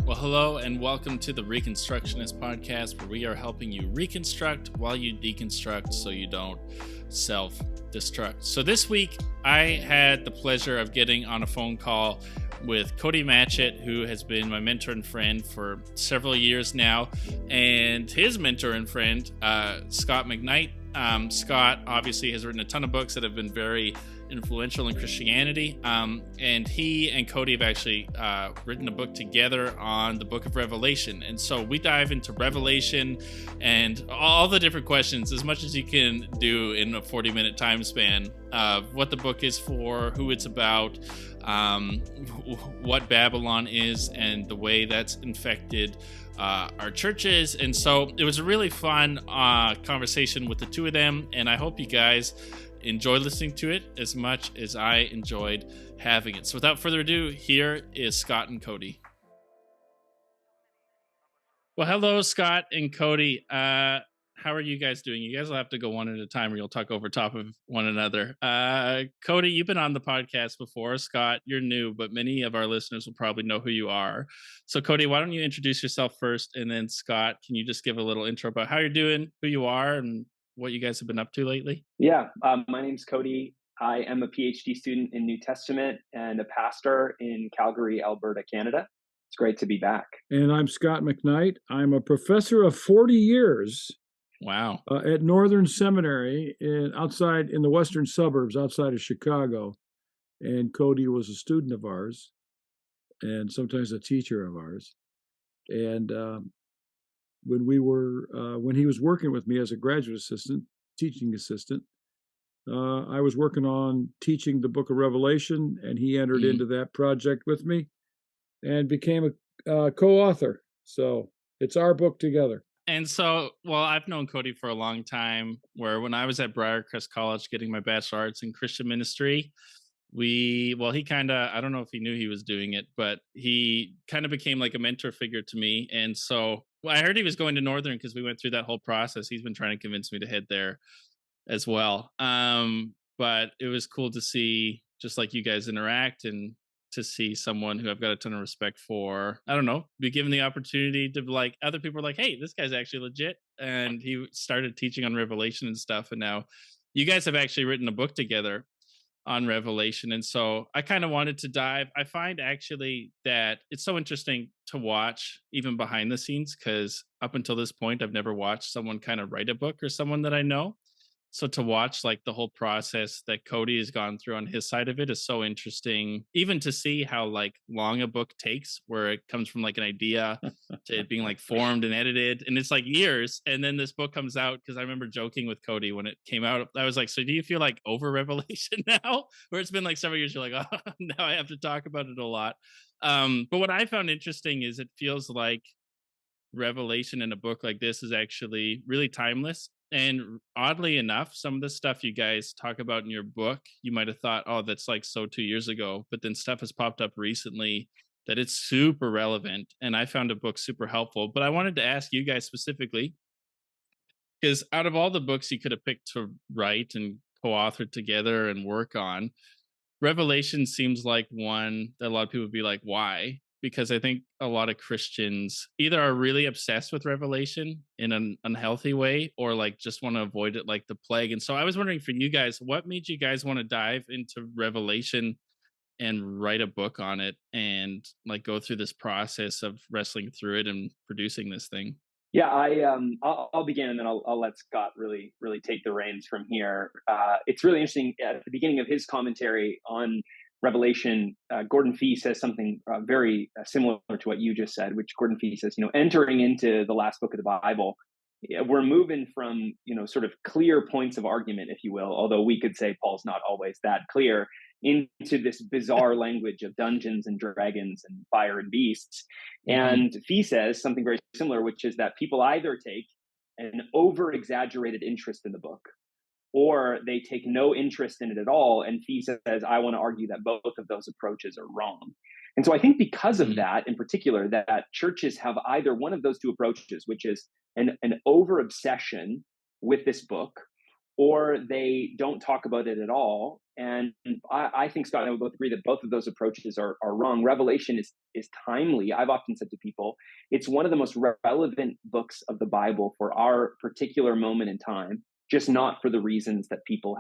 Well, hello and welcome to the Reconstructionist Podcast, where we are helping you reconstruct while you deconstruct so you don't self-destruct. So this week, I had the pleasure of getting on a phone call with Cody Matchett, who has been my mentor and friend for several years now, and his mentor and friend, Scot McKnight. Scott obviously has written a ton of books that have been very influential in Christianity, and he and Cody have actually written a book together on the book of Revelation. And so we dive into Revelation and all the different questions as much as you can do in a 40-minute time span of what the book is for, who it's about, what Babylon is, and the way that's infected our churches. And so it was a really fun conversation with the two of them, and I hope you guys enjoy listening to it as much as I enjoyed having it. So without further ado, here is Scott and Cody. Well, hello, Scott and Cody. How are you guys doing? You guys will have to go one at a time or you'll talk over top of one another. Cody, you've been on the podcast before. Scott, you're new, but many of our listeners will probably know who you are. So Cody, why don't you introduce yourself first? And then Scott, can you just give a little intro about how you're doing, who you are, and what you guys have been up to lately? Yeah, my name's Cody. I am a PhD student in New Testament and a pastor in Calgary, Alberta, Canada. It's great to be back. And I'm Scot McKnight. I'm a professor of 40 years. Wow. At Northern Seminary outside in the western suburbs outside of Chicago. And Cody was a student of ours and sometimes a teacher of ours. And when he was working with me as a graduate assistant, teaching assistant, I was working on teaching the book of Revelation, and he entered into that project with me and became a co-author. So it's our book together. And so, well, I've known Cody for a long time, where when I was at Briarcrest College getting my bachelor arts in Christian ministry, he kind of, I don't know if he knew he was doing it, but he kind of became like a mentor figure to me. And so I heard he was going to Northern because we went through that whole process. He's been trying to convince me to head there as well. But it was cool to see just like you guys interact and to see someone who I've got a ton of respect for, I don't know, be given the opportunity to, like, other people are like, hey, this guy's actually legit. And he started teaching on Revelation and stuff. And now you guys have actually written a book together on Revelation. And so I kind of wanted to dive. I find actually that it's so interesting to watch even behind the scenes, because up until this point, I've never watched someone kind of write a book or someone that I know. So to watch like the whole process that Cody has gone through on his side of it is so interesting, even to see how like long a book takes, where it comes from like an idea to it being like formed and edited, and it's like years. And then this book comes out, because I remember joking with Cody when it came out. I was like, so do you feel like over Revelation now, where it's been like several years, you're like, oh, now I have to talk about it a lot. But what I found interesting is it feels like Revelation in a book like this is actually really timeless. And oddly enough, some of the stuff you guys talk about in your book, you might have thought, oh, that's like so 2 years ago. But then stuff has popped up recently that it's super relevant. And I found a book super helpful. But I wanted to ask you guys specifically, because out of all the books you could have picked to write and co-authored together and work on, Revelation seems like one that a lot of people would be like, why? Because I think a lot of Christians either are really obsessed with Revelation in an unhealthy way, or like just want to avoid it like the plague. And so I was wondering for you guys, what made you guys want to dive into Revelation and write a book on it and like go through this process of wrestling through it and producing this thing? Yeah, I'll begin, and then I'll let Scott really take the reins from here. It's really interesting. At the beginning of his commentary on Revelation, Gordon Fee says something very similar to what you just said, which Gordon Fee says, entering into the last book of the Bible, we're moving from, sort of clear points of argument, if you will, although we could say Paul's not always that clear, into this bizarre language of dungeons and dragons and fire and beasts. And Fee says something very similar, which is that people either take an over-exaggerated interest in the book, or they take no interest in it at all. And Fee says, I want to argue that both of those approaches are wrong. And so I think because of that, in particular, that churches have either one of those two approaches, which is an over-obsession with this book, or they don't talk about it at all, And I think Scott and I would both agree that both of those approaches are wrong. Revelation is timely. I've often said to people, it's one of the most relevant books of the Bible for our particular moment in time, just not for the reasons that people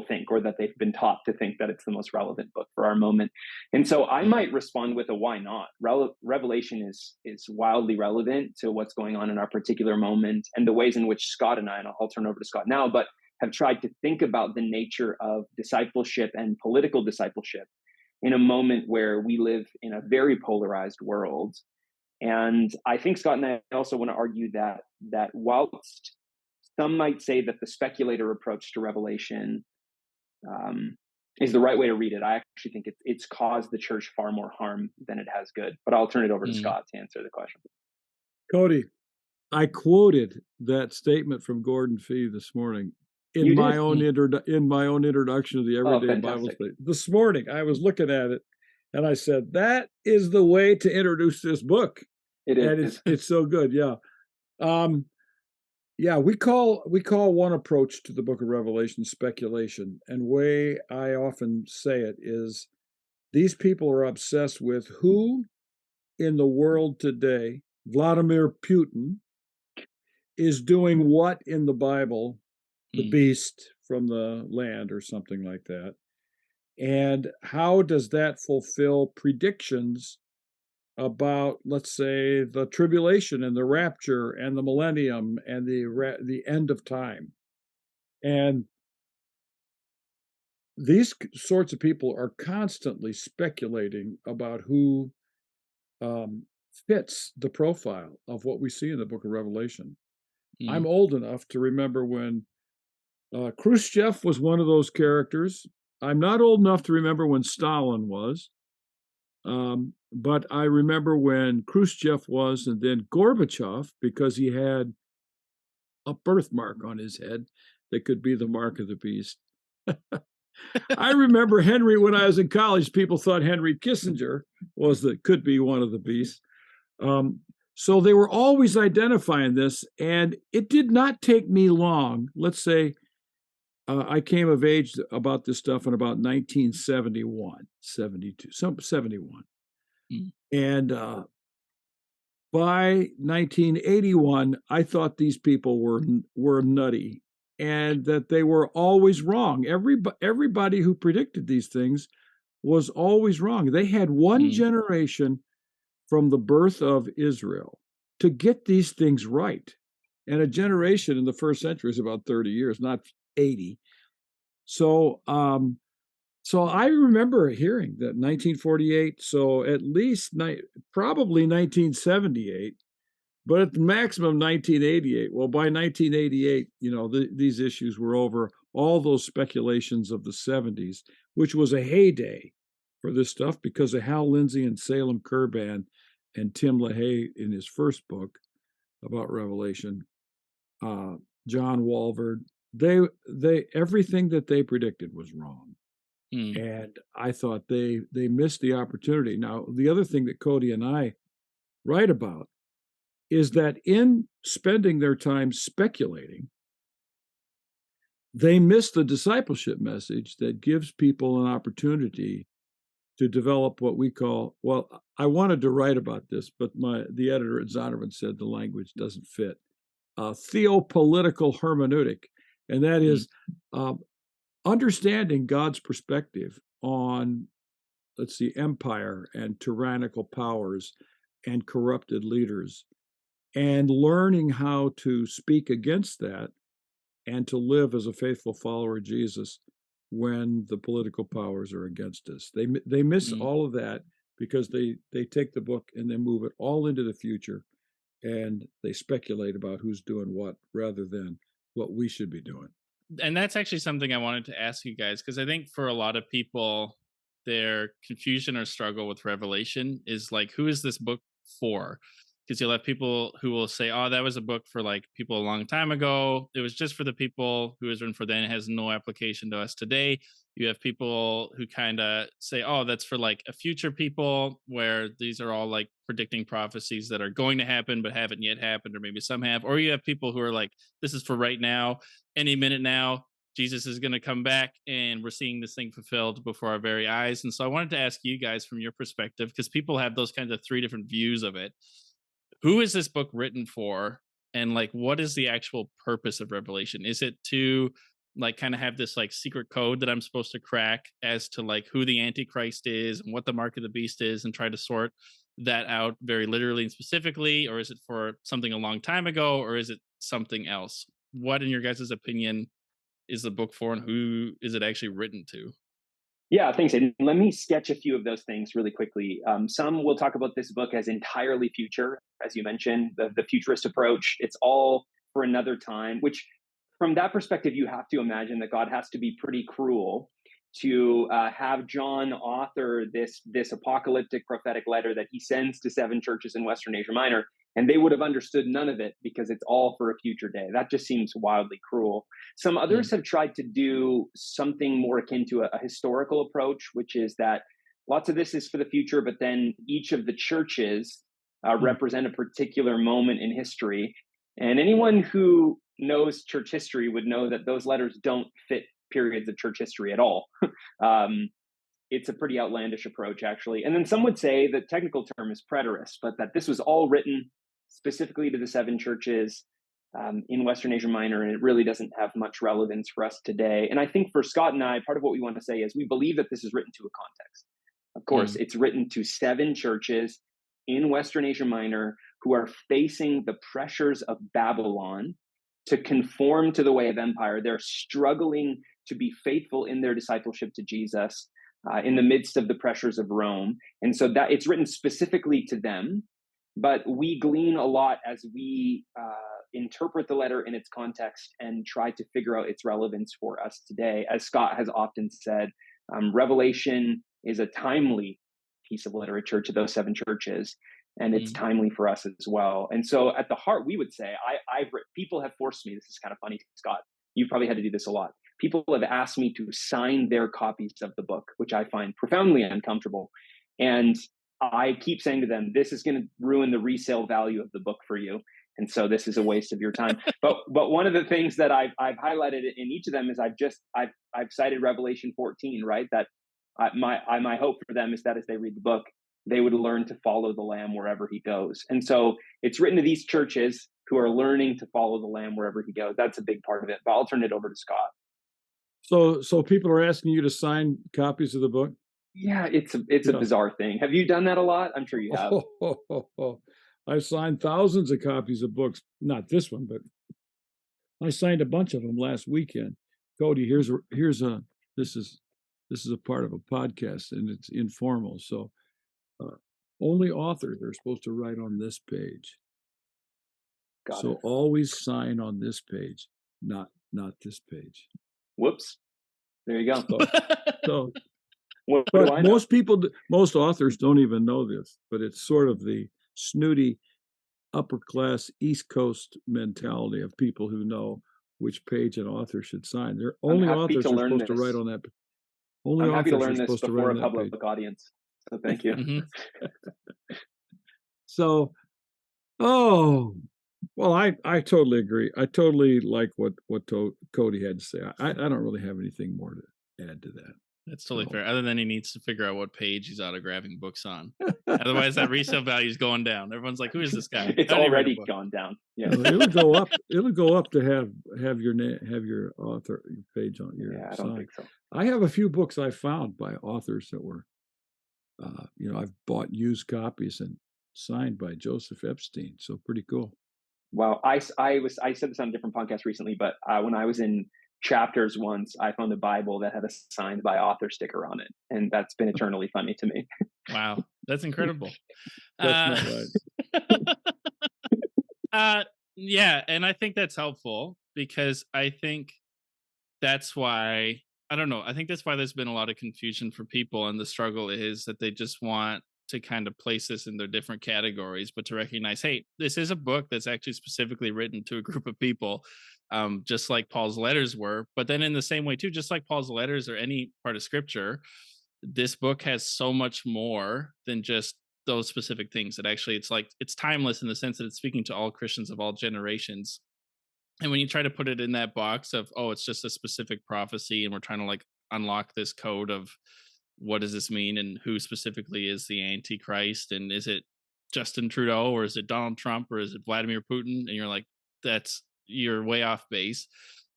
think, or that they've been taught to think that it's the most relevant book for our moment. And so I might respond with a why not. Revelation is wildly relevant to what's going on in our particular moment, and the ways in which Scott and I, and I'll turn over to Scott now, but have tried to think about the nature of discipleship and political discipleship in a moment where we live in a very polarized world. And I think Scott and I also want to argue that whilst some might say that the speculator approach to Revelation is the right way to read it, I actually think it's caused the church far more harm than it has good. But I'll turn it over to Scott to answer the question. Cody, I quoted that statement from Gordon Fee this morning in my own introduction to the Everyday Bible Study. This morning, I was looking at it and I said, that is the way to introduce this book. It is. And it's so good. Yeah. Yeah, we call one approach to the book of Revelation speculation. And way I often say it is, these people are obsessed with who in the world today, Vladimir Putin, is doing what in the Bible, the beast from the land or something like that. And how does that fulfill predictions about, let's say, the tribulation and the rapture and the millennium and the end of time? And these sorts of people are constantly speculating about who fits the profile of what we see in the book of Revelation. I'm old enough to remember when Khrushchev was one of those characters. I'm not old enough to remember when Stalin was, but I remember when Khrushchev was, and then Gorbachev, because he had a birthmark on his head that could be the mark of the beast. I remember Henry, when I was in college, people thought Henry Kissinger could be one of the beasts. So they were always identifying this, and it did not take me long. Let's say I came of age about this stuff in about 1971, 72, 71. And by 1981, I thought these people were nutty and that they were always wrong. Everybody who predicted these things was always wrong. They had one generation from the birth of Israel to get these things right. And a generation in the first century is about 30 years, not 80. So I remember hearing that 1948, so at least probably 1978, but at the maximum 1988. Well, by 1988, these issues were over. All those speculations of the 70s, which was a heyday for this stuff because of Hal Lindsey and Salem Kurban and Tim LaHaye in his first book about Revelation, John Walvoord, they everything that they predicted was wrong. And I thought they missed the opportunity. Now, the other thing that Cody and I write about is that in spending their time speculating, they miss the discipleship message that gives people an opportunity to develop what we call, well, I wanted to write about this, but the editor at Zondervan said the language doesn't fit, theopolitical hermeneutic. And that is understanding God's perspective on, let's see, empire and tyrannical powers and corrupted leaders, and learning how to speak against that and to live as a faithful follower of Jesus when the political powers are against us. They miss all of that because they take the book and they move it all into the future, and they speculate about who's doing what rather than what we should be doing. And that's actually something I wanted to ask you guys, because I think for a lot of people, their confusion or struggle with Revelation is like, who is this book for? Because you'll have people who will say, oh, that was a book for like people a long time ago. It was just for the people who was written for then. It has no application to us today. You have people who kind of say, oh, that's for like a future people, where these are all like predicting prophecies that are going to happen but haven't yet happened, or maybe some have. Or you have people who are like, this is for right now, any minute now. Jesus is going to come back, and we're seeing this thing fulfilled before our very eyes. And so I wanted to ask you guys from your perspective, because people have those kinds of three different views of it. Who is this book written for? And like, what is the actual purpose of Revelation? Is it to like kind of have this like secret code that I'm supposed to crack as to like who the Antichrist is and what the mark of the beast is, and try to sort that out very literally and specifically? Or is it for something a long time ago? Or is it something else? What, in your guys' opinion, is the book for, and who is it actually written to? Yeah, thanks, Aiden. Let me sketch a few of those things really quickly. Some will talk about this book as entirely future, as you mentioned, the futurist approach. It's all for another time, which from that perspective, you have to imagine that God has to be pretty cruel to have John author this apocalyptic prophetic letter that he sends to 7 churches in Western Asia Minor, and they would have understood none of it because it's all for a future day. That just seems wildly cruel. Some others have tried to do something more akin to a historical approach, which is that lots of this is for the future, but then each of the churches represent a particular moment in history. And anyone who knows church history would know that those letters don't fit periods of church history at all. It's a pretty outlandish approach, actually. And then some would say the technical term is preterist, but that this was all written specifically to the 7 churches in Western Asia Minor, and it really doesn't have much relevance for us today. And I think for Scott and I, part of what we want to say is we believe that this is written to a context. Of course, it's written to 7 churches in Western Asia Minor who are facing the pressures of Babylon to conform to the way of empire. They're struggling to be faithful in their discipleship to Jesus in the midst of the pressures of Rome. And so that it's written specifically to them, but we glean a lot as we interpret the letter in its context and try to figure out its relevance for us today. As Scott has often said, Revelation is a timely piece of literature to those 7 churches, and it's timely for us as well. And so at the heart, we would say, people have forced me, this is kind of funny, Scott, you've probably had to do this a lot. People have asked me to sign their copies of the book, which I find profoundly uncomfortable. And I keep saying to them, this is going to ruin the resale value of the book for you. And so this is a waste of your time. But one of the things that I've highlighted in each of them is I've cited Revelation 14, right? That my hope for them is that as they read the book, they would learn to follow the Lamb wherever he goes. And so it's written to these churches who are learning to follow the Lamb wherever he goes. That's a big part of it. But I'll turn it over to Scott. So people are asking you to sign copies of the book? Yeah, it's a bizarre thing. Have you done that a lot? I'm sure you have. I've signed thousands of copies of books. Not this one, but I signed a bunch of them last weekend. Cody, this is a part of a podcast, and it's informal. So only authors are supposed to write on this page. Got it. Always sign on this page, not this page. Whoops. There you go. So but most authors don't even know this, but it's sort of the snooty upper class East Coast mentality of people who know which page an author should sign. They're only authors are supposed to write on that. Only I'm happy to learn authors are this supposed to write before on a that public page. audience. So thank you. So, well, I totally agree. I totally like what Cody had to say. I don't really have anything more to add to that. That's totally fair. Other than he needs to figure out what page he's autographing books on. Otherwise, that resale value is going down. Everyone's like, "Who is this guy?" It's already gone down. Yeah, it'll go up. It'll go up to have your name, have your author page on your. Yeah, I sign. don't think so. I have a few books I found by authors that were, I've bought used copies and signed by Joseph Epstein. So pretty cool. Well, I said this on a different podcast recently, but when I was in chapters once, I found a Bible that had a signed by author sticker on it, and that's been eternally funny to me. Wow, that's incredible. That's not right. Yeah, and I think that's helpful because I think that's why, I don't know, I think that's why there's been a lot of confusion for people, and the struggle is that they just want to kind of place this in their different categories, but to recognize, hey, this is a book that's actually specifically written to a group of people, just like Paul's letters were. But then in the same way too, just like Paul's letters or any part of scripture, this book has so much more than just those specific things. That actually, it's timeless in the sense that it's speaking to all Christians of all generations. And when you try to put it in that box of, oh, it's just a specific prophecy and we're trying to like unlock this code of what does this mean and who specifically is the antichrist and is it Justin Trudeau or is it Donald Trump or is it Vladimir Putin, and you're like, you're way off base.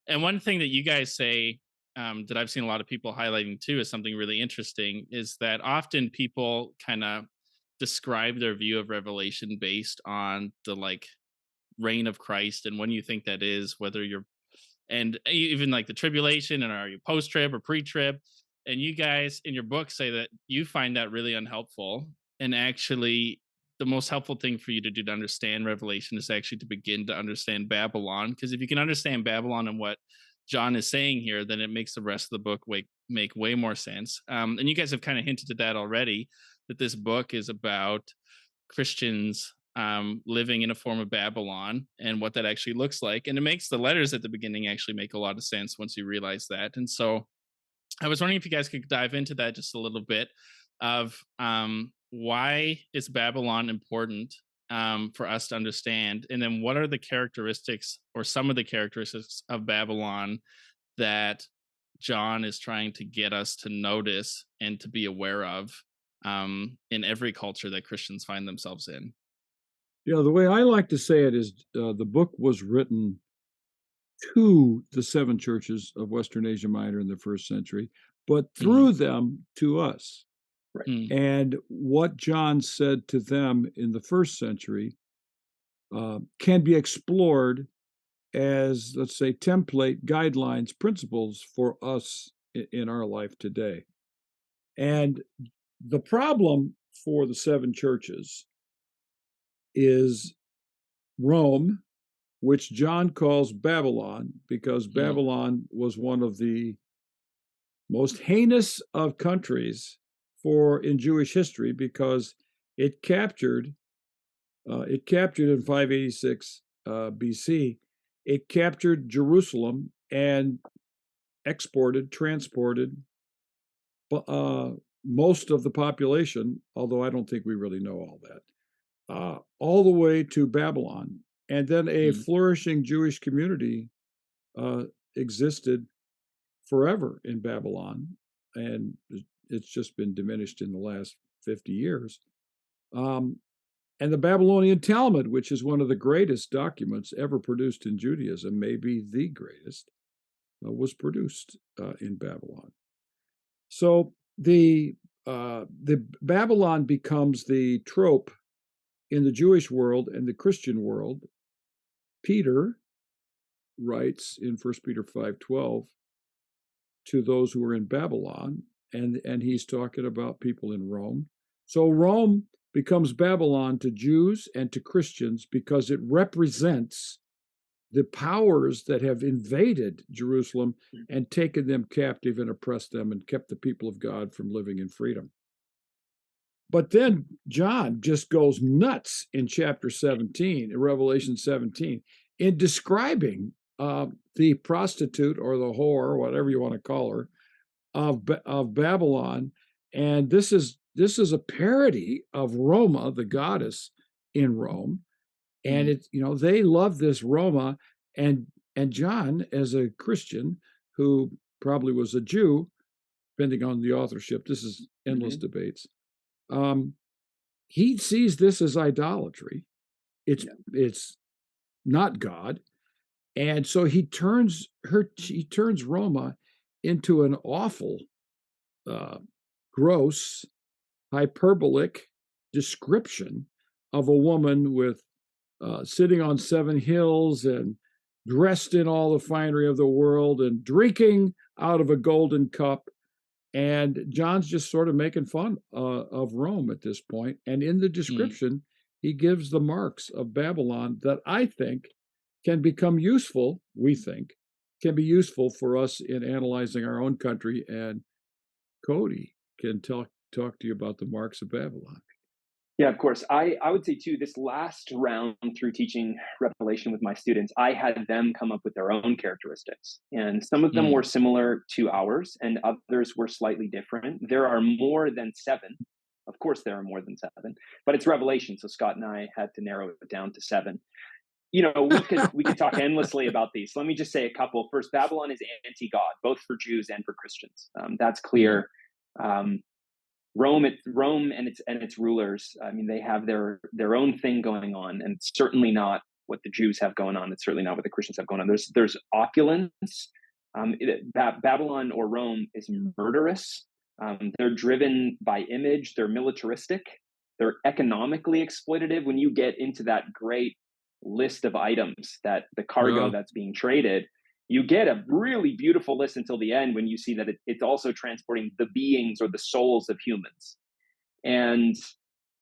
And one thing that you guys say, that I've seen a lot of people highlighting too, is something really interesting, is that often people kind of describe their view of Revelation based on the like reign of Christ and when you think that is, whether you're, and even like the tribulation, and are you post trib or pre trib. And you guys in your book say that you find that really unhelpful. And actually, the most helpful thing for you to do to understand Revelation is actually to begin to understand Babylon. Because if you can understand Babylon and what John is saying here, then it makes the rest of the book make way more sense. And you guys have kind of hinted at that already, that this book is about Christians living in a form of Babylon and what that actually looks like. And it makes the letters at the beginning actually make a lot of sense once you realize that. And so I was wondering if you guys could dive into that just a little bit of why is Babylon important for us to understand? And then what are the characteristics or some of the characteristics of Babylon that John is trying to get us to notice and to be aware of in every culture that Christians find themselves in? Yeah, the way I like to say it is the book was written to the seven churches of Western Asia Minor in the first century, but Mm-hmm. through them to us. Right. And what John said to them in the first century can be explored as, let's say, template, guidelines, principles for us in our life today. And the problem for the seven churches is Rome, which John calls Babylon, because Mm-hmm. Babylon was one of the most heinous of countries in Jewish history, because it captured in 586 BC. It captured Jerusalem and transported uh, most of the population, although I don't think we really know all that, all the way to Babylon. And then a flourishing Jewish community uh, existed forever in Babylon, and it's just been diminished in the last 50 years. Um, and the Babylonian Talmud, which is one of the greatest documents ever produced in Judaism, maybe the greatest, was produced in Babylon. So the Babylon becomes the trope in the Jewish world and the Christian world. Peter writes in 1 Peter 5:12 to those who are in Babylon, and he's talking about people in Rome. So Rome becomes Babylon to Jews and to Christians because it represents the powers that have invaded Jerusalem and taken them captive and oppressed them and kept the people of God from living in freedom. But then John just goes nuts in chapter 17, in Revelation 17, in describing the prostitute or the whore, whatever you want to call her, of Babylon. And this is a parody of Roma, the goddess in Rome. And Mm-hmm. it, they love this Roma, and John, as a Christian who probably was a Jew, depending on the authorship, this is endless debates. He sees this as idolatry. It's not God, and so he turns Roma into an awful, gross, hyperbolic description of a woman with sitting on seven hills and dressed in all the finery of the world and drinking out of a golden cup. And John's just sort of making fun of Rome at this point. And in the description, he gives the marks of Babylon that I think can become useful, can be useful for us in analyzing our own country. And Cody can talk to you about the marks of Babylon. Yeah, of course. I would say too, this last round through teaching Revelation with my students, I had them come up with their own characteristics. And some of them were similar to ours, and others were slightly different. There are more than seven. Of course, there are more than seven, but it's Revelation. So Scott and I had to narrow it down to seven. we could talk endlessly about these. Let me just say a couple. First, Babylon is anti-God, both for Jews and for Christians. That's Mm, clear. Um, Rome and its rulers. I mean, they have their own thing going on, and it's certainly not what the Jews have going on. It's certainly not what the Christians have going on. There's opulence. Babylon or Rome is murderous. They're driven by image. They're militaristic. They're economically exploitative. When you get into that great list of items, that the cargo Yeah. that's being traded, you get a really beautiful list until the end when you see that it's also transporting the beings or the souls of humans. And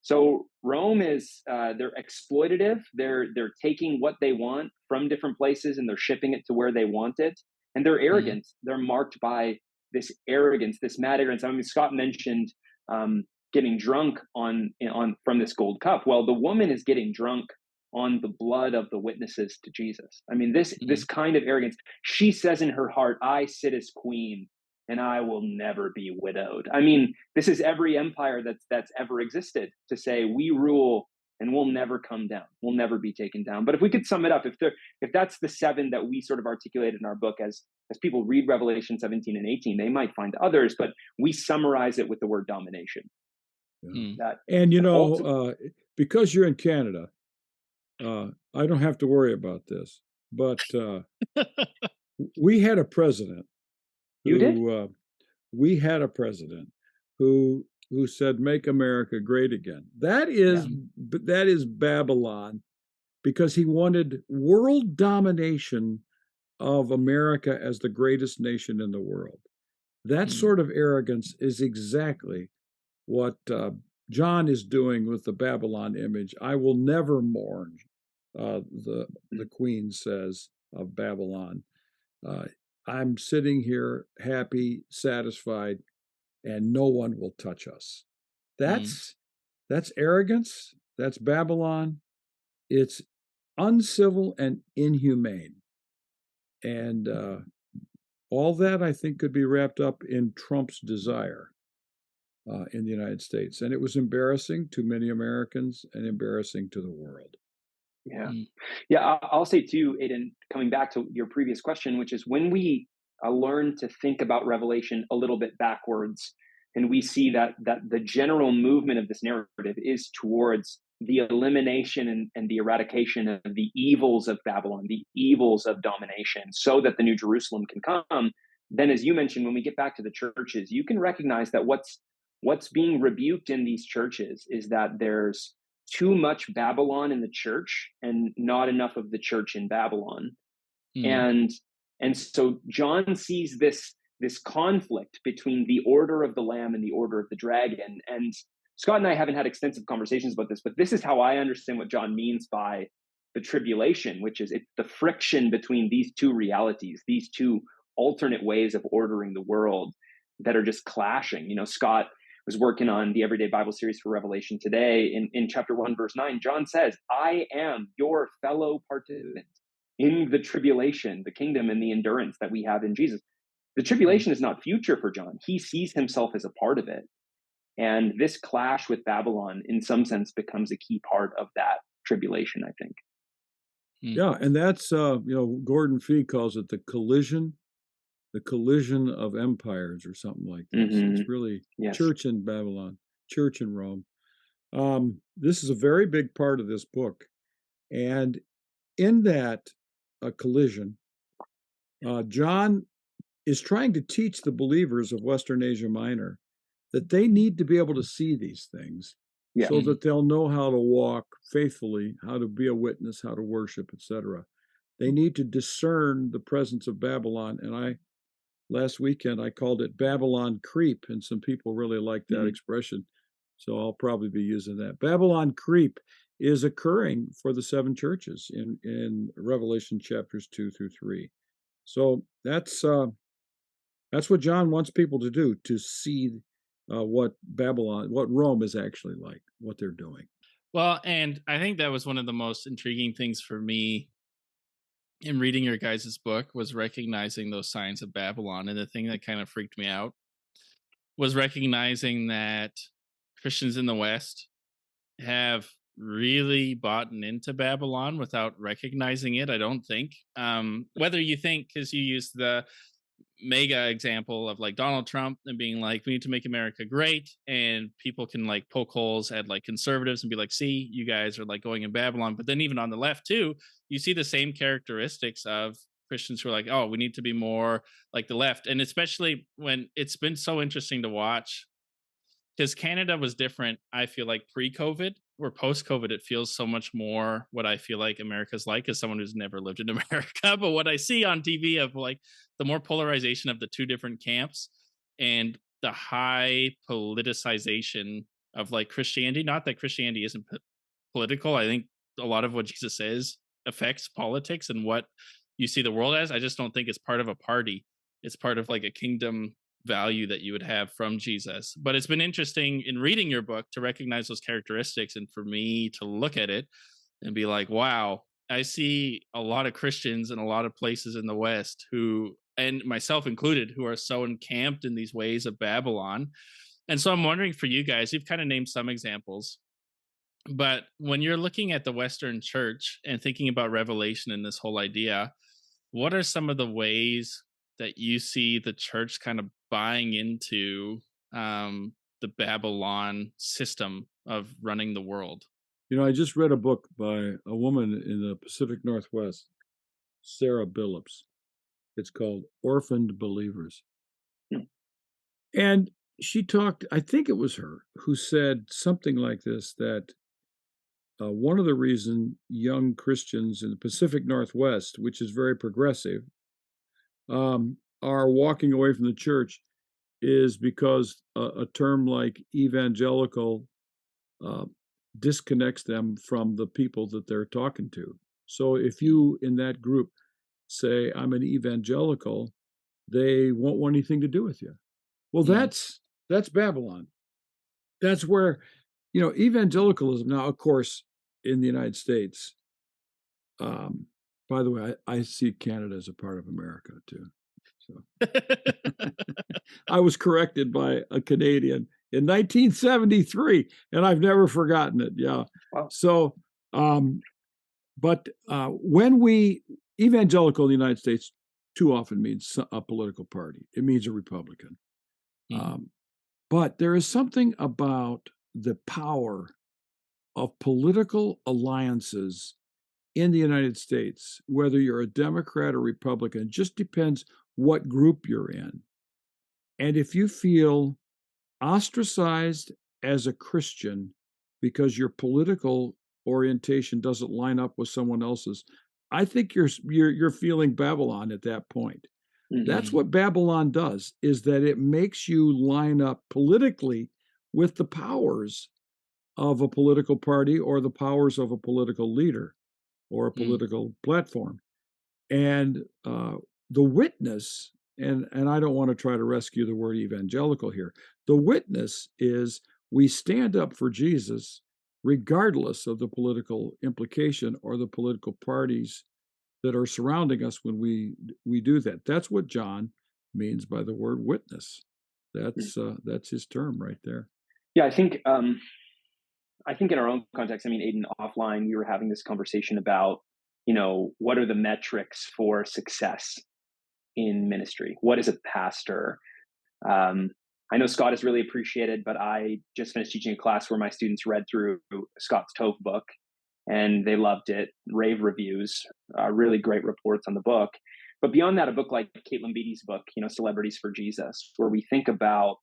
so Rome is they're exploitative. They're taking what they want from different places and they're shipping it to where they want it. And they're mm, arrogant. They're marked by this arrogance, this mad arrogance. I mean, Scott mentioned getting drunk on from this gold cup. Well, the woman is getting drunk on the blood of the witnesses to Jesus. I mean, this mm, kind of arrogance. She says in her heart, "I sit as queen, and I will never be widowed." I mean, this is every empire that's ever existed to say we rule and we'll never come down. We'll never be taken down. But if we could sum it up, if that's the seven that we sort of articulated in our book as people read Revelation 17 and 18, they might find others, but we summarize it with the word domination. Yeah. mm. That And ultimately, because you're in Canada, I don't have to worry about this. But we had a president you did? who we had a president who said, "Make America great again." Yeah. That is Babylon, because he wanted world domination of America as the greatest nation in the world. That Mm, sort of arrogance is exactly what John is doing with the Babylon image. "I will never mourn," the queen says of Babylon. Uh, "I'm sitting here happy, satisfied, and no one will touch us." mm, That's arrogance. That's Babylon. It's uncivil and inhumane, and all that I think could be wrapped up in Trump's desire in the United States, and it was embarrassing to many Americans and embarrassing to the world. Yeah. mm, Yeah. I'll say too, Aiden, coming back to your previous question, which is when we learn to think about Revelation a little bit backwards, and we see that the general movement of this narrative is towards the elimination and the eradication of the evils of Babylon, the evils of domination, so that the New Jerusalem can come. Then, as you mentioned, when we get back to the churches, you can recognize that what's being rebuked in these churches is that there's too much Babylon in the church and not enough of the church in Babylon. mm, And so John sees this conflict between the order of the lamb and the order of the dragon. And Scott and I haven't had extensive conversations about this, but this is how I understand what John means by the tribulation, which is it's the friction between these two realities, these two alternate ways of ordering the world that are just clashing. Scott was working on the Everyday Bible series for Revelation today. In chapter 1, verse 9, John says, "I am your fellow participant in the tribulation, the kingdom, and the endurance that we have in Jesus." The mm. tribulation is not future for John. He sees himself as a part of it. And this clash with Babylon, in some sense, becomes a key part of that tribulation, I think. Mm, Yeah, and that's Gordon Fee calls it the collision of empires or something like this. Mm-hmm. It's really Yes. church in Babylon, church in Rome. This is a very big part of this book, and in that collision, John is trying to teach the believers of Western Asia Minor that they need to be able to see these things Yeah. so mm, that they'll know how to walk faithfully, how to be a witness, how to worship, etc. They need to discern the presence of Babylon. And last weekend, I called it Babylon creep, and some people really like that Mm-hmm. expression. So I'll probably be using that. Babylon creep is occurring for the seven churches in Revelation chapters 2 through 3. So that's what John wants people to do, to see what Rome is actually like, what they're doing. Well, and I think that was one of the most intriguing things for me in reading your guys' book was recognizing those signs of Babylon. And the thing that kind of freaked me out was recognizing that Christians in the West have really bought into Babylon without recognizing it. I don't think. Whether you think, because you used the mega example of like Donald Trump and being like, we need to make America great, and people can like poke holes at like conservatives and be like, see, you guys are like going in Babylon. But then even on the left too, you see the same characteristics of Christians who are like, oh, we need to be more like the left. And especially when it's been so interesting to watch, because Canada was different, I feel like pre-COVID, where post-COVID it feels so much more what I feel like America's like as someone who's never lived in America. But what I see on TV of like the more polarization of the two different camps and the high politicization of like Christianity, not that Christianity isn't political. I think a lot of what Jesus says affects politics and what you see the world as. I just don't think it's part of a party. It's part of like a kingdom value that you would have from Jesus. But it's been interesting in reading your book to recognize those characteristics and for me to look at it and be like, wow, I see a lot of Christians in a lot of places in the West who, and myself included, who are so encamped in these ways of Babylon. And so I'm wondering for you guys, you've kind of named some examples, but when you're looking at the Western church and thinking about Revelation and this whole idea, what are some of the ways that you see the church kind of buying into the Babylon system of running the world? You know, I just read a book by a woman in the Pacific Northwest, Sarah Billups. It's called Orphaned Believers. Hmm. And she talked, I think it was her, who said something like this, that one of the reasons young Christians in the Pacific Northwest, which is very progressive, are walking away from the church is because a term like evangelical uh, disconnects them from the people that they're talking to. So if you in that group say, I'm an evangelical, they won't want anything to do with you. Well, Mm. that's Babylon. That's where, you know, evangelicalism now, of course, in the United States. By the way, I see Canada as a part of America too. So I was corrected by a Canadian in 1973, and I've never forgotten it. Yeah. Wow. So, but when we evangelical in the United States too often means a political party. It means a Republican. Mm. But there is something about the power of political alliances in the United States, whether you're a Democrat or Republican, it just depends what group you're in. And if you feel ostracized as a Christian because your political orientation doesn't line up with someone else's, I think you're feeling Babylon at that point. That's Mm. what Babylon does, is that it makes you line up politically with the powers of a political party or the powers of a political leader or a Mm. political platform. And the witness, and I don't want to try to rescue the word evangelical here. The witness is we stand up for Jesus regardless of the political implication or the political parties that are surrounding us when we do that. That's what John means by the word witness. That's his term right there. Yeah, I think in our own context, I mean, Aiden, offline, we were having this conversation about, what are the metrics for success in ministry? What is a pastor? Um, I know Scott is really appreciated, but I just finished teaching a class where my students read through Scott's Tove book and they loved it, rave reviews, really great reports on the book. But beyond that, a book like Caitlin Beatty's book, Celebrities for Jesus, where we think about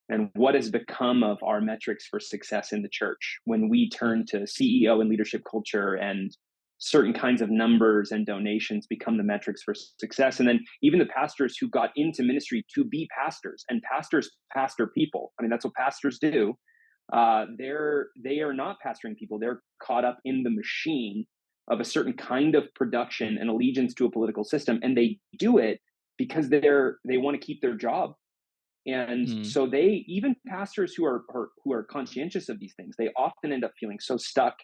and what has become of our metrics for success in the church when we turn to CEO and leadership culture, and certain kinds of numbers and donations become the metrics for success. And then even the pastors who got into ministry to be pastors, and pastors pastor people. I mean, that's what pastors do. They are not pastoring people. They're caught up in the machine of a certain kind of production and allegiance to a political system, and they do it because they want to keep their job. And Mm. so they, even pastors who are conscientious of these things, they often end up feeling so stuck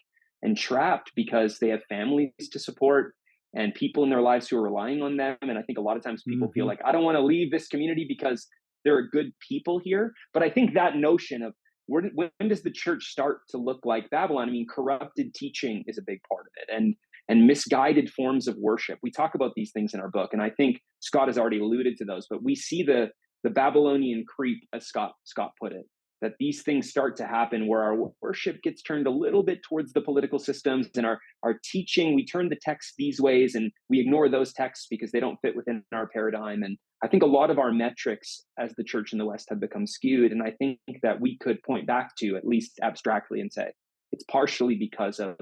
and trapped because they have families to support and people in their lives who are relying on them. And I think a lot of times people feel Mm-hmm. like, I don't want to leave this community because there are good people here. But I think that notion of when does the church start to look like Babylon? I mean, corrupted teaching is a big part of it, and misguided forms of worship. We talk about these things in our book, and I think Scott has already alluded to those. But we see the Babylonian creep, as Scott put it, that these things start to happen where our worship gets turned a little bit towards the political systems, and our teaching, we turn the text these ways and we ignore those texts because they don't fit within our paradigm. And I think a lot of our metrics as the church in the West have become skewed. And I think that we could point back to, at least abstractly, and say it's partially because of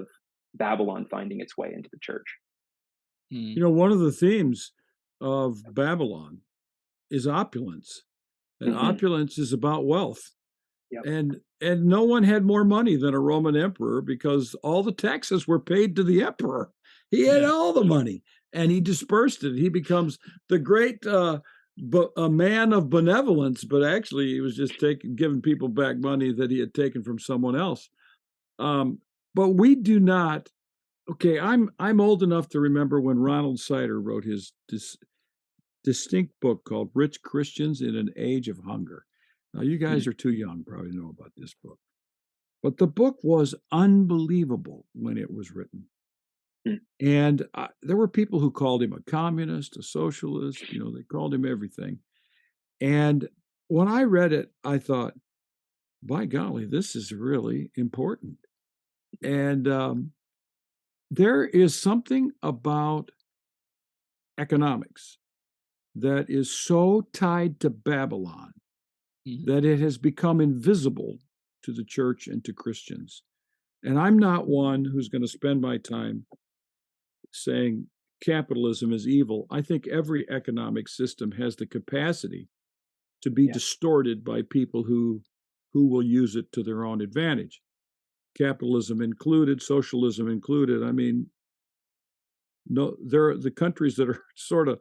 Babylon finding its way into the church. Mm. You know, one of the themes of Babylon is opulence, and Mm-hmm. opulence is about wealth. Yep. And no one had more money than a Roman emperor because all the taxes were paid to the emperor. He had all the money and he dispersed it. He becomes the great a man of benevolence, but actually he was just giving people back money that he had taken from someone else. But we do not. Okay, I'm old enough to remember when Ronald Sider wrote his distinct book called "Rich Christians in an Age of Hunger." Now, you guys are too young, probably to know about this book. But the book was unbelievable when it was written. And there were people who called him a communist, a socialist, they called him everything. And when I read it, I thought, by golly, this is really important. And there is something about economics that is so tied to Babylon that it has become invisible to the church and to Christians. And I'm not one who's going to spend my time saying capitalism is evil. I think every economic system has the capacity to be distorted by people who will use it to their own advantage. Capitalism included, socialism included. I mean, no, there are the countries that are sort of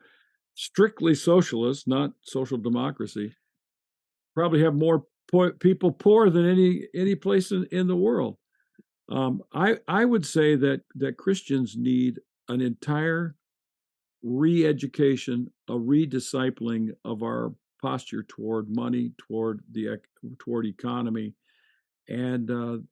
strictly socialist, not social democracy, probably have more people poor than any place in the world. I would say that Christians need an entire re-education, a rediscipling of our posture toward money, toward economy, and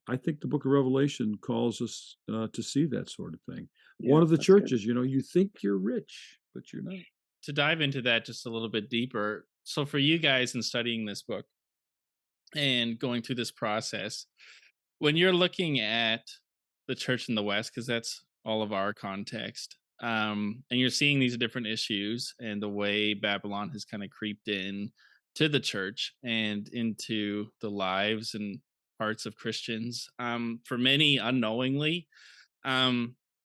I think the Book of Revelation calls us to see that sort of thing. One of the churches, you think you're rich, but you're not. To dive into that just a little bit deeper, so for you guys in studying this book and going through this process, when you're looking at the church in the West, because that's all of our context, and you're seeing these different issues and the way Babylon has kind of creeped in to the church and into the lives and hearts of Christians, for many unknowingly,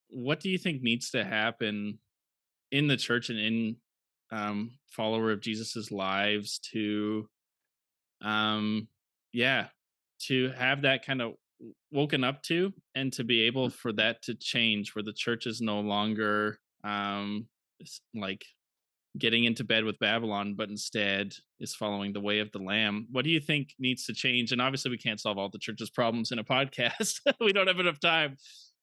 what do you think needs to happen in the church and in follower of Jesus's lives to yeah, to have that kind of woken up to, and to be able for that to change, where the church is no longer like getting into bed with Babylon, but instead is following the way of the Lamb? What do you think needs to change? And obviously we can't solve all the church's problems in a podcast. We don't have enough time.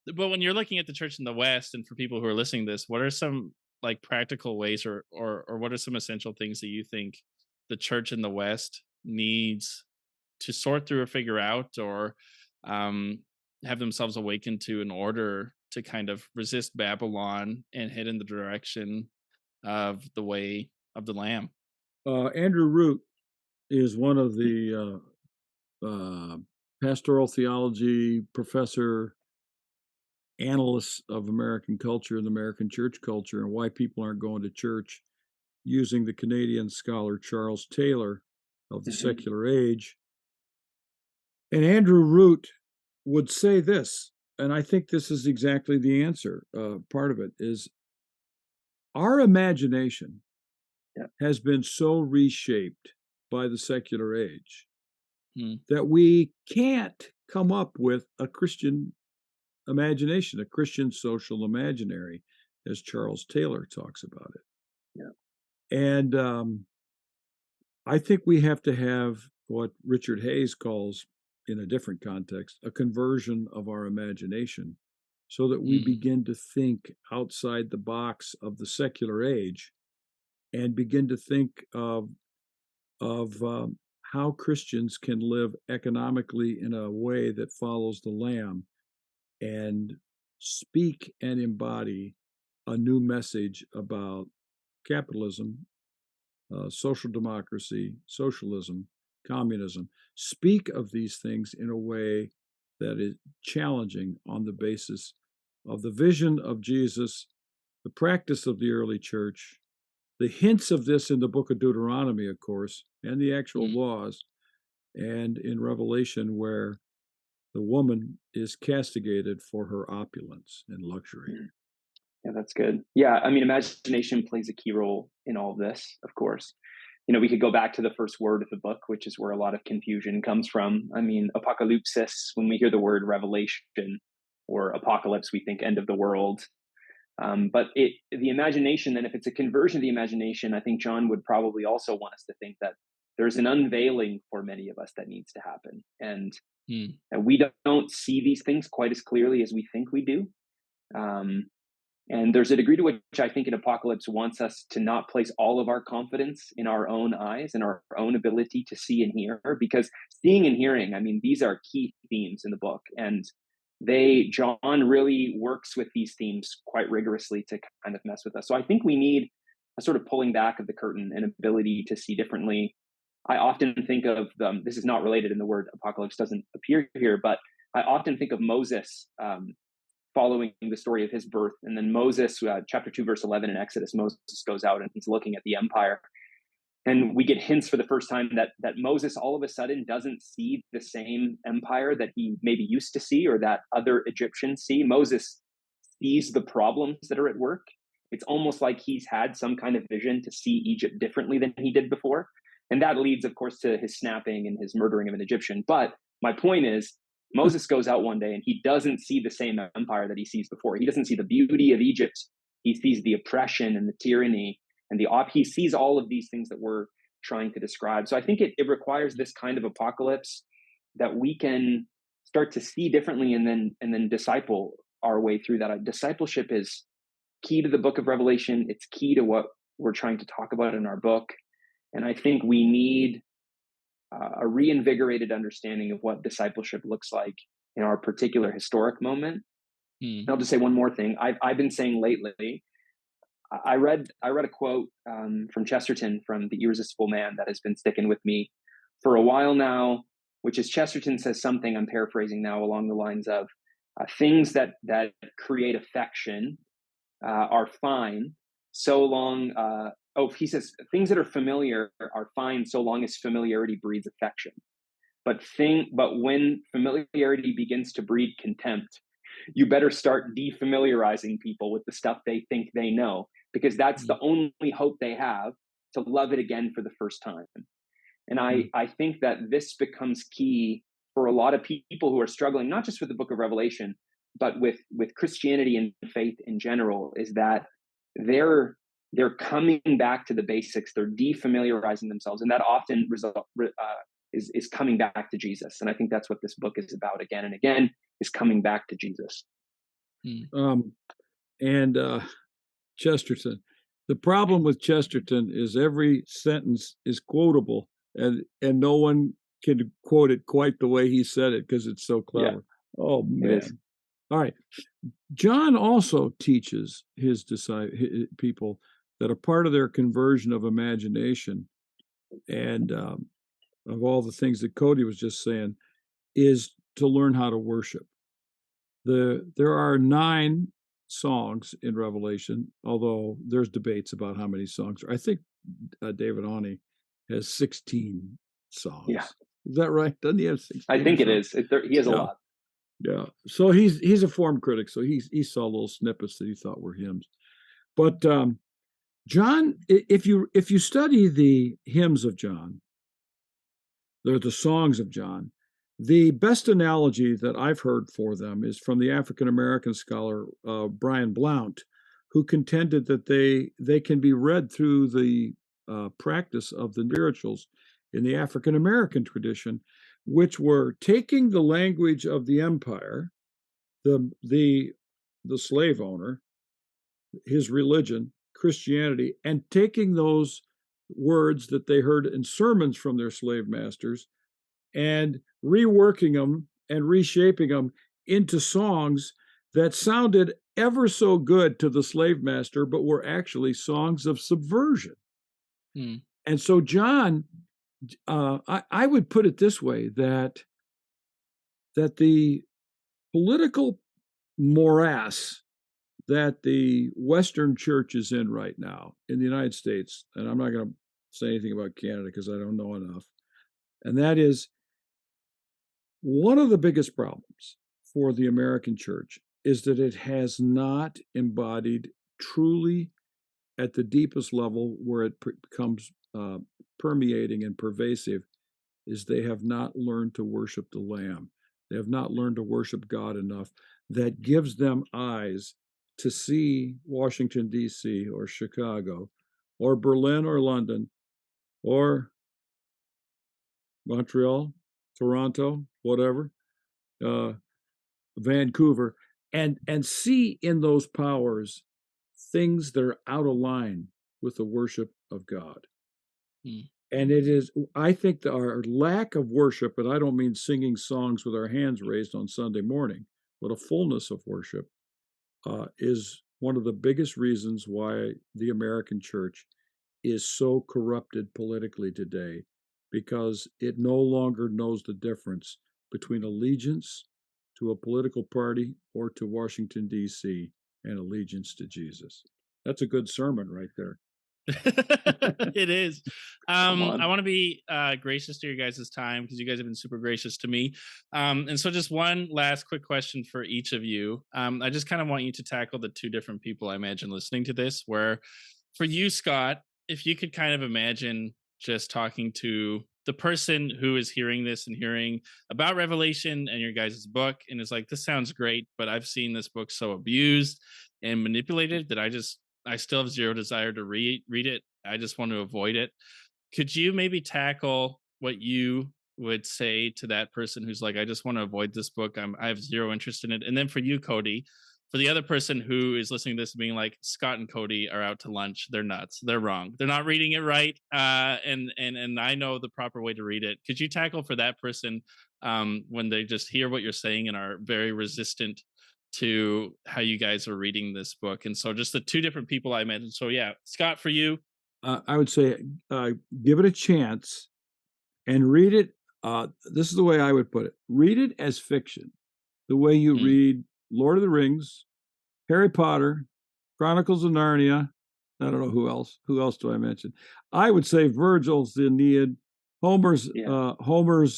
But when you're looking at the church in the West, and for people who are listening to this, what are some like practical ways, or what are some essential things that you think the church in the West needs to sort through or figure out, or have themselves awakened to, in order to kind of resist Babylon and head in the direction of the way of the Lamb? Andrew Root is one of the pastoral theology professor analysts of American culture and American church culture, and why people aren't going to church, using the Canadian scholar Charles Taylor of the secular age. And Andrew Root would say this, and I think this is exactly the answer. Part of it is our imagination has been so reshaped by the secular age that we can't come up with a Christian imagination, a Christian social imaginary, as Charles Taylor talks about it. And I think we have to have what Richard Hayes calls, in a different context, a conversion of our imagination, so that we begin to think outside the box of the secular age and begin to think of how Christians can live economically in a way that follows the Lamb and speak and embody a new message about capitalism, social democracy, socialism, communism. Speak of these things in a way that is challenging on the basis of the vision of Jesus, the practice of the early church, the hints of this in the book of Deuteronomy, of course, and the actual Mm. laws, and in Revelation, where the woman is castigated for her opulence and luxury. Yeah, that's good. Yeah, I mean, imagination plays a key role in all of this, of course. We could go back to the first word of the book, which is where a lot of confusion comes from. I mean, apocalypsis, when we hear the word revelation or apocalypse, we think end of the world. But the imagination, then, if it's a conversion of the imagination, I think John would probably also want us to think that there's an unveiling for many of us that needs to happen. And Mm. we don't see these things quite as clearly as we think we do. Um, and there's a degree to which I think an apocalypse wants us to not place all of our confidence in our own eyes and our own ability to see and hear, because seeing and hearing, I mean, these are key themes in the book. And John really works with these themes quite rigorously to kind of mess with us. So I think we need a sort of pulling back of the curtain and ability to see differently. I often think of this is not related, and the word apocalypse doesn't appear here, but I often think of Moses following the story of his birth. And then Moses, chapter 2, verse 11 in Exodus, Moses goes out and he's looking at the empire. And we get hints for the first time that Moses all of a sudden doesn't see the same empire that he maybe used to see, or that other Egyptians see. Moses sees the problems that are at work. It's almost like he's had some kind of vision to see Egypt differently than he did before. And that leads, of course, to his snapping and his murdering of an Egyptian. But my point is, Moses goes out one day and he doesn't see the same empire that he sees before. He doesn't see the beauty of Egypt. He sees the oppression and the tyranny and he sees all of these things that we're trying to describe. So I think it requires this kind of apocalypse that we can start to see differently and then disciple our way through that. Discipleship is key to the book of Revelation. It's key to what we're trying to talk about in our book. And I think we need a reinvigorated understanding of what discipleship looks like in our particular historic moment. Mm. I'll just say one more thing. I've been saying lately, I read a quote from Chesterton from The Irresistible Man that has been sticking with me for a while now, which is Chesterton says something, I'm paraphrasing now, along the lines of things that create affection are fine so long he says things that are familiar are fine so long as familiarity breeds affection. But when familiarity begins to breed contempt, you better start defamiliarizing people with the stuff they think they know, because that's the only hope they have to love it again for the first time. And I think that this becomes key for a lot of people who are struggling, not just with the book of Revelation, but with Christianity and faith in general, is that they're coming back to the basics. They're defamiliarizing themselves, and that often is coming back to Jesus. And I think that's what this book is about again and again, is coming back to Jesus. Chesterton. The problem with Chesterton is every sentence is quotable, and no one can quote it quite the way he said it because it's so clever. Yeah, oh man! All right, John also teaches his people that a part of their conversion of imagination, and of all the things that Cody was just saying, is to learn how to worship. There are 9 songs in Revelation, although there's debates about how many songs. I think David Awney has 16 songs. Yeah. Is that right? Doesn't he have 16? I think songs? It is. He has a lot. Yeah. So he's a form critic, so he saw little snippets that he thought were hymns. But John, if you study the hymns of John, they're the songs of John. The best analogy that I've heard for them is from the African-American scholar Brian Blount, who contended that they can be read through the practice of the spirituals in the African-American tradition, which were taking the language of the empire, the slave owner, his religion, Christianity, and taking those words that they heard in sermons from their slave masters and reworking them and reshaping them into songs that sounded ever so good to the slave master, but were actually songs of subversion. Hmm. And so John, I would put it this way, that the political morass that the Western church is in right now in the United States, and I'm not going to say anything about Canada because I don't know enough, and that is one of the biggest problems for the American church is that it has not embodied truly at the deepest level where it becomes permeating and pervasive, is they have not learned to worship the Lamb. They have not learned to worship God enough that gives them eyes to see Washington, D.C., or Chicago, or Berlin, or London, or Montreal, Toronto, whatever, uh, Vancouver, and see in those powers things that are out of line with the worship of God. Hmm. And it is, I think, our lack of worship, and I don't mean singing songs with our hands raised on Sunday morning, but a fullness of worship, is one of the biggest reasons why the American church is so corrupted politically today, because it no longer knows the difference between allegiance to a political party or to Washington, D.C., and allegiance to Jesus. That's a good sermon right there. It is. Come I on. want to be gracious to your guys' time because you guys have been super gracious to me. And so, just one last quick question for each of you. I just kind of want you to tackle the two different people I imagine listening to this. Where, for you, Scott, if you could kind of imagine just talking to the person who is hearing this and hearing about Revelation and your guys' book, and is like, "This sounds great, but I've seen this book so abused and manipulated that I still have zero desire to read it. I just want to avoid it." Could you maybe tackle what you would say to that person who's like, "I just want to avoid this book. I have zero interest in it." And then for you, Cody, for the other person who is listening to this and being like, "Scott and Cody are out to lunch. They're nuts. They're wrong. They're not reading it right. And I know the proper way to read it." Could you tackle for that person when they just hear what you're saying and are very resistant to how you guys are reading this book? And so just the two different people I imagine. So yeah, Scott, for you. I would say give it a chance and read it. This is the way I would put it: read it as fiction, the way you Hmm. read Lord of the Rings, Harry Potter, Chronicles of Narnia. I don't know who else. Who else do I mention? I would say Virgil's the Aeneid, Homer's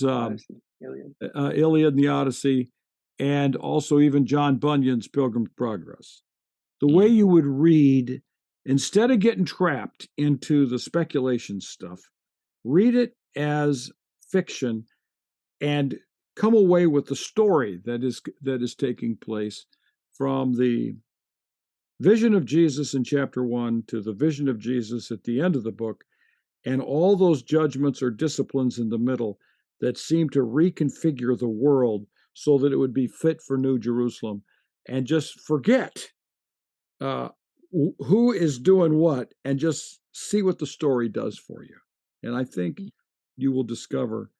Odyssey, Iliad. Iliad and the Odyssey, and also even John Bunyan's Pilgrim's Progress. The way Hmm. you would read, instead of getting trapped into the speculation stuff, read it as fiction and come away with the story that is taking place from the vision of Jesus in chapter 1 to the vision of Jesus at the end of the book, and all those judgments or disciplines in the middle that seem to reconfigure the world so that it would be fit for New Jerusalem, and just forget uh, who is doing what, and just see what the story does for you. And I think you will discover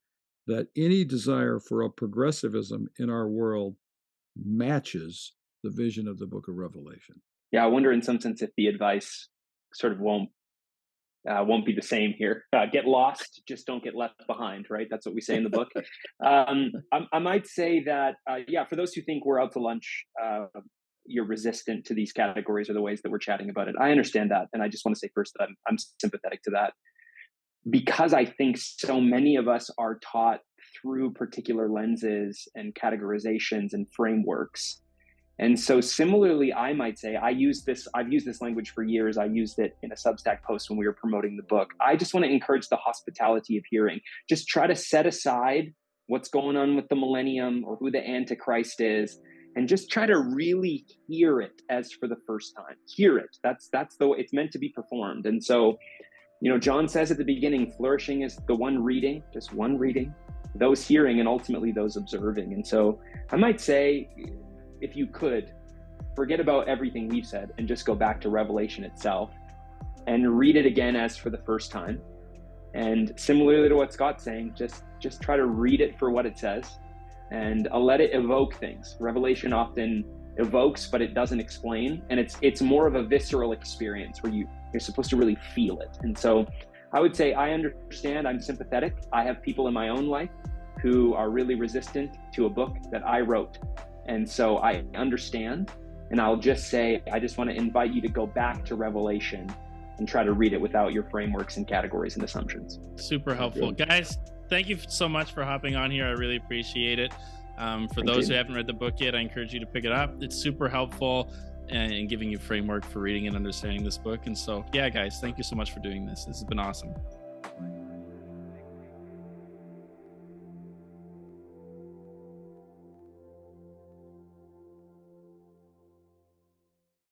that any desire for a progressivism in our world matches the vision of the book of Revelation. Yeah, I wonder in some sense if the advice sort of won't be the same here. Get lost, just don't get left behind, right? That's what we say in the book. I might say that, yeah, for those who think we're out to lunch, you're resistant to these categories or the ways that we're chatting about it. I understand that. And I just want to say first that I'm sympathetic to that, because I think so many of us are taught through particular lenses and categorizations and frameworks. And so similarly, I might say I've used this language for years. I used it in a Substack post when we were promoting the book. I just want to encourage the hospitality of hearing. Just try to set aside what's going on with the millennium or who the Antichrist is, and just try to really hear it as for the first time. Hear it. That's the way it's meant to be performed. And so, John says at the beginning, flourishing is the one reading, just one reading, those hearing, and ultimately those observing. And so I might say, if you could, forget about everything we've said and just go back to Revelation itself and read it again as for the first time. And similarly to what Scott's saying, just try to read it for what it says, and let it evoke things. Revelation often evokes, but it doesn't explain, and it's more of a visceral experience where you're supposed to really feel it. And so I would say I understand, I'm sympathetic. I have people in my own life who are really resistant to a book that I wrote, and so I understand. And I'll just say, I just want to invite you to go back to Revelation and try to read it without your frameworks and categories and assumptions. Super helpful. Guys, thank you so much for hopping on here. I really appreciate it. For those who haven't read the book yet, I encourage you to pick it up. It's super helpful in giving you framework for reading and understanding this book. And so, yeah, guys, thank you so much for doing this. This has been awesome.